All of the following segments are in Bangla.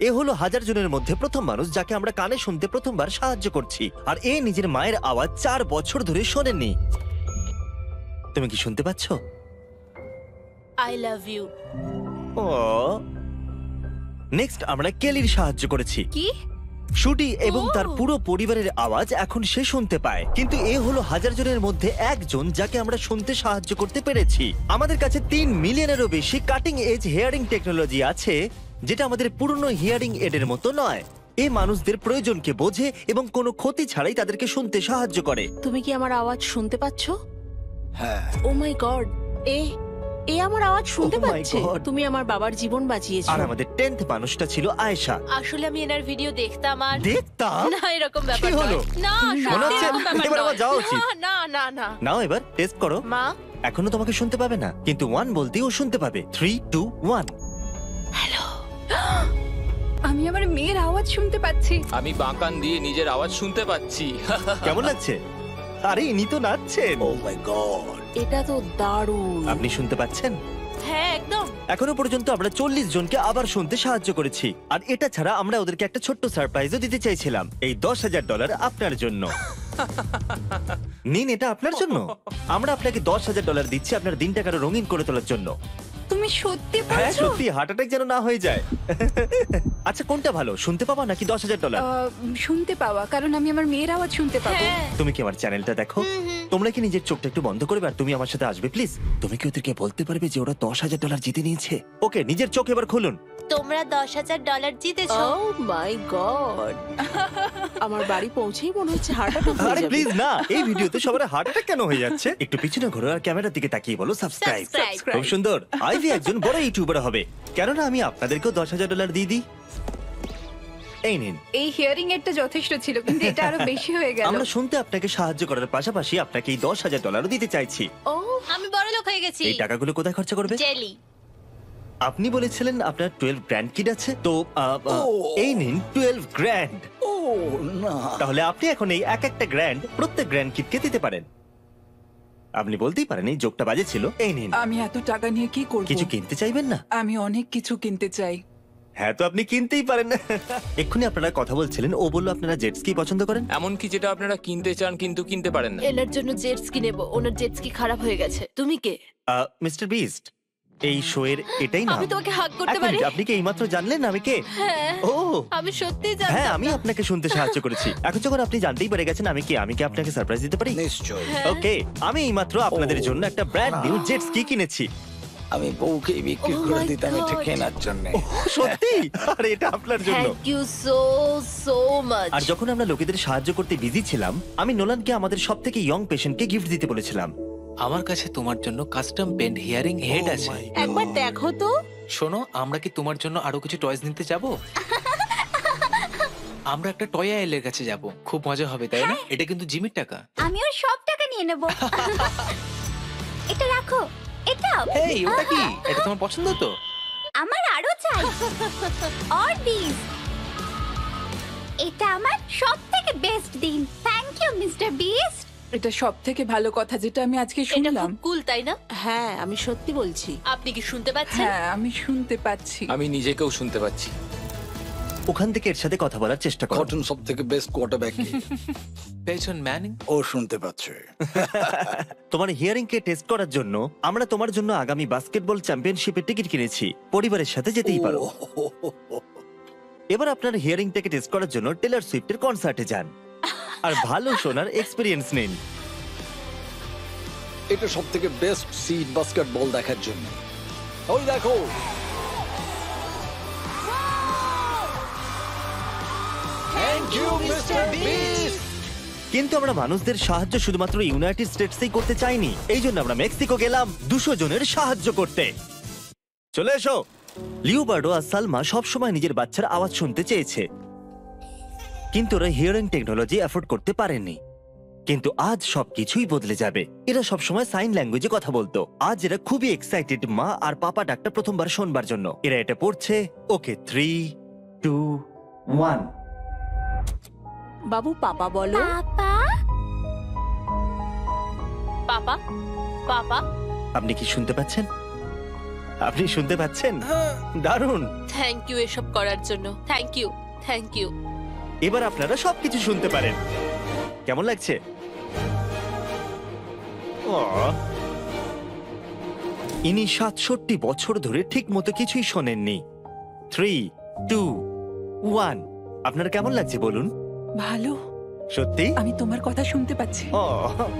এ হলো 1000 জনের মধ্যে প্রথম মানুষ যাকে আমরা কানে শুনতে প্রথমবার সাহায্য করছি, আর এ নিজের মায়ের আওয়াজ 4 বছর ধরে শোনেনি। তুমি কি শুনতে পাচ্ছ? I love you. ও, নেক্সট আমরা কেলির সাহায্য করেছি। কি? শুটি এবং ও! তার পুরো পরিবারের আওয়াজ এখন সে শুনতে পায়, কিন্তু এ হলো 1000 জনের মধ্যে একজন যাকে আমরা শুনতে সাহায্য করতে পেরেছি। আমাদের কাছে 3 মিলিয়নেরও বেশি কাটিং এজ হিয়ারিং টেকনোলজি আছে, যেটা আমাদের পুরনো হিয়ারিং এডের মতো নয়। এই মানুষদের প্রয়োজনকে বোঝে এবং কোনো ক্ষতি ছাড়াই তাদেরকে শুনতে সাহায্য করে। তুমি কি আমার আওয়াজ শুনতে পাচ্ছো? হ্যাঁ। ও মাই গড, এ আমার আওয়াজ শুনতে Oh my পাচ্ছে। God! তুমি আমার বাবার জীবন বাঁচিয়েছো। আর আমাদের 10th মানুষটা ছিল আয়েশা। আসলে আমি এনার ভিডিও দেখতাম আর দেখতাম। না এরকম ব্যাপার কি হলো? নয়। না মনে সত্যি হচ্ছে এরকম ব্যাপার এবার আমার নয়। যাওয়া উচিত। না না না না নাও এবার টেস্ট করো। মা এখনো তোমাকে শুনতে পাবে না, কিন্তু 1 বলতেই ও শুনতে পাবে। 3, 2, 1। আমি আমার মেয়ের আওয়াজ শুনতে পাচ্ছি। আমি বাঁকান দিয়ে নিজের আওয়াজ শুনতে পাচ্ছি। কেমন লাগছে? আরে ইনি তো নাচছেন। ও মাই গড। এটা তো দারুণ। আপনি শুনতে পাচ্ছেন? হ্যাঁ একদম। এখনো পর্যন্ত আমরা 40 জনকে আবার শুনতে সাহায্য করেছি, আর এটা ছাড়া আমরা ওদেরকে একটা ছোট্ট সারপ্রাইজও দিতে চাইছিলাম। এই $10,000 আপনার জন্য। নিন, এটা আপনার জন্য। আমরা আপনাকে $10,000 দিচ্ছি আপনার দিনটাকে আরো রঙিন করে তোলার জন্য। তুমি সত্যি হ্যাঁ বলছো? সত্যি, হার্ট অ্যাটাক যেন না হয়ে যায়। আচ্ছা, কোনটা ভালো, শুনতে পাওয়া নাকি $10,000? শুনতে পাওয়া, কারণ আমি আমার মেয়ের আওয়াজ শুনতে পাবো। হ্যাঁ তুমি কি আমার চ্যানেলটা দেখো? তোমরা কি নিজের চোখটা একটু বন্ধ করবে আর তুমি আমার সাথে আসবে প্লিজ? তুমি কি ওদেরকে বলতে পারবে যে ওরা $10,000 জিতে নিয়েছে? ওকে, নিজের চোখ এবার খুলুন। তোমরা $10,000 জিতেছো। ও মাই গড, আমার বাড়ি পৌঁছেই মনে হচ্ছে হার্ট অ্যাটাক হয়ে আরে যাবে। প্লিজ না, এই ভিডিওতে সবার হার্ট অ্যাটাক কেন হয়ে যাচ্ছে? একটু পিছনে ঘোরো আর ক্যামেরার দিকে তাকিয়ে বলো সাবস্ক্রাইব। Subscribe। খুব সুন্দর। আইভি একজন বড় ইউটিউবার হবে, কেননা আমি আপনাদেরকেও $10,000 দিয়ে দিই। এই নিন। এই হিয়ারিং এরটা যথেষ্ট ছিল, কিন্তু এটা আরো বেশি হয়ে গেল। আমরা শুনতে আপনাকে সাহায্য করার পাশাপাশি আপনাকে এই $10,000 দিতে চাইছি। ও আমি বড় লোক হয়ে গেছি। এই টাকাগুলো কোথায় খরচা করবে? জেলি। আপনি বলেছিলেন আপনার 12 গ্র্যান্ড কিড আছে, তো এই নিন 12 গ্র্যান্ড। ও না। তাহলে আপনি এখন এই একটা গ্র্যান্ড প্রত্যেক গ্র্যান্ড কিডকে দিতে পারেন। আপনি বলতেই পারেন এই জোকটা বাজে ছিল। এই নিন। আমি এত টাকা নিয়ে কি করব? কিছু কিনতে চাইবেন না? আমি অনেক কিছু কিনতে চাই। হ্যাঁ, তো আপনি কিনতেই পারেন। এক্ষুনি আপনারা কথা বলছিলেন, ও বলল আপনারা জেট স্কি পছন্দ করেন। এমনকি যেটা আপনারা কিনতে চান কিন্তু কিনতে পারেন না। এনার জন্য জেট স্কি নেব। ওনার জেট স্কি খারাপ হয়ে গেছে। তুমি কে? মিস্টার বিস্ট, এই শো এর এটাই নাম। আমি তোমাকে হাগ করতে এক পারি? মিনিট, আপনি কি এইমাত্র জানলেন আমি কে? হ্যাঁ ও আমি সত্যিই হ্যাঁ, জানতাম আমি না। আপনাকে শুনতে সাহায্য করেছি। এখন যখন আপনি জানতেই পেরে গেছেন আমি কে, আমি কি আপনাকে সারপ্রাইজ দিতে পারি? নিশ্চয়ই। হ্যাঁ। ওকে, আমি এইমাত্র আপনাদের জন্য একটা ব্র্যান্ড নিউ জেট স্কি কিনেছি। আমি বউকে বিক্রি Oh করে my দিতাম এটা God! কেনার জন্য। সত্যি? আর এটা আপনার জন্য। Thank you so much. আর যখন আমরা লোকেদের সাহায্য করতে বিজি ছিলাম, আমি নোলানকে আমাদের সবথেকে ইয়ং পেশেন্টকে গিফট দিতে বলেছিলাম। আমার কাছে তোমার জন্য কাস্টম পেন্ট হিয়ারিং হেড আছে। একবার দেখো তো। শোনো, আমরা কি তোমার জন্য আরো কিছু টয়স নিতে যাব? আমরা একটা টয় আইলের কাছে যাব, খুব মজা হবে তাই না? এটা কিন্তু জিমির টাকা। আমি ওর সব টাকা নিয়ে নেব। এটা রাখো। এটাও এই ওটা কি? এটা তোমার পছন্দ তো? আমার আরো চাই। আর দিস। এটা আমার সবথেকে বেস্ট দিন। Thank you Mister Beast. এটা সব থেকে ভালো কথা যেটা আমি আজকে এটা শুনলাম। খুব কুল তাই না? হ্যাঁ, আমি সত্যি বলছি। আপনি কি শুনতে পাচ্ছেন? হ্যাঁ, আমি শুনতে পাচ্ছি। আমি নিজেকেও শুনতে পাচ্ছি। ওখান থেকে এর সাথে কথা বলার চেষ্টা করো। কটন সব থেকে বেস্ট কোয়ার্টারব্যাক পেছন ম্যানিং। ও শুনতে পাচ্ছে। তোমার হিয়ারিং কে টেস্ট করার জন্য আমরা তোমার জন্য আগামী বাস্কেটবল চ্যাম্পিয়নশিপের টিকিট কিনেছি। পরিবারের সাথে যেতেই পারো। এবার আপনার হিয়ারিংটাকে টেস্ট করার জন্য টেলর সুইফটের কনসার্টে যান আর ভালো শোনার এক্সপেরিয়েন্স নিন। এটা সব থেকে বেস্ট সিট বাস্কেটবল দেখার জন্য। ওই দেখো, থ্যাংক ইউ মিস্টার বিস্ট। কিন্তু আমরা মানুষদের সাহায্য শুধুমাত্র ইউনাইটেড স্টেটসেই করতে চাইনি, এই জন্য আমরা মেক্সিকো গেলাম 200 জনের সাহায্য করতে। চলে এসো। লিওবার্ডো আর সালমা সবসময় নিজের বাচ্চার আওয়াজ শুনতে চেয়েছে, কিন্তু ওরা হিয়ারিং টেকনোলজি অ্যাফোর্ড করতে পারেনি। কিন্তু আজ সবকিছুই বদলে যাবে। এরা সবসময় সাইন ল্যাঙ্গুয়েজে কথা বলতো, আজ এরা খুবই এক্সাইটেড মা আর পাপা ডাকটা প্রথমবার শোনবার জন্য। এরা এটা পড়ছে। ওকে, 3, 2, 1। বাবু পাপা বলো। পাপা পাপা পাপা আপনি কি শুনতে পাচ্ছেন? আপনি শুনতে পাচ্ছেন? দারুণ। থ্যাংক ইউ এসব করার জন্য। Thank you, thank you. এবার আপনারা সবকিছু শুনতে পারেন। কেমন লাগছে? ইনি ৬৭ বছর ধরে ঠিক মতো কিছুই শোনেননি। 3, 2, 1। আপনার কেমন লাগছে বলুন? ভালো, সত্যি? আমি তোমার কথা শুনতে পাচ্ছি।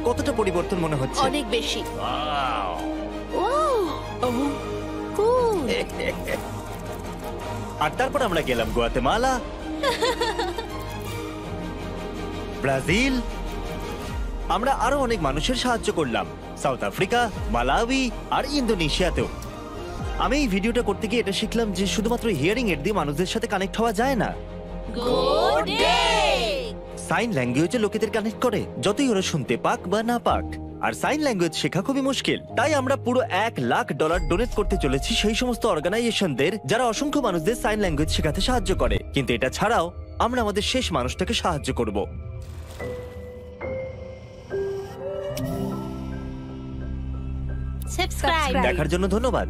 কতটা পরিবর্তন মনে হচ্ছে? অনেক বেশি। ও ও কুল। আর তারপর আমরা গেলাম গুয়াতেমালা, ব্রাজিল। আমরা আরো অনেক মানুষের সাহায্য করলাম, সাউথ আফ্রিকা, মালাউই আর ইন্দোনেশিয়াতেও। আমি এই ভিডিওটা করতে গিয়ে এটা শিখলাম যে শুধুমাত্র হিয়ারিং এড দিয়ে মানুষদের সাথে কানেক্ট হওয়া যায় না। Good day. সাইন ল্যাঙ্গুয়েজে লোকেদের কানেক্ট করে, যতই ওরা শুনতে পাক বা না পাক। আর সাইন ল্যাঙ্গুয়েজ শেখা খুবই মুশকিল। তাই আমরা পুরো $1,00,000 ডোনেট করতে চলেছি সেই সমস্ত অর্গানাইজেশনদের যারা অসংখ্য মানুষদের সাইন ল্যাঙ্গুয়েজ শেখাতে সাহায্য করে। কিন্তু এটা ছাড়াও আমরা আমাদের শেষ মানুষটাকে সাহায্য করব। সাবস্ক্রাইব। দেখার জন্য ধন্যবাদ।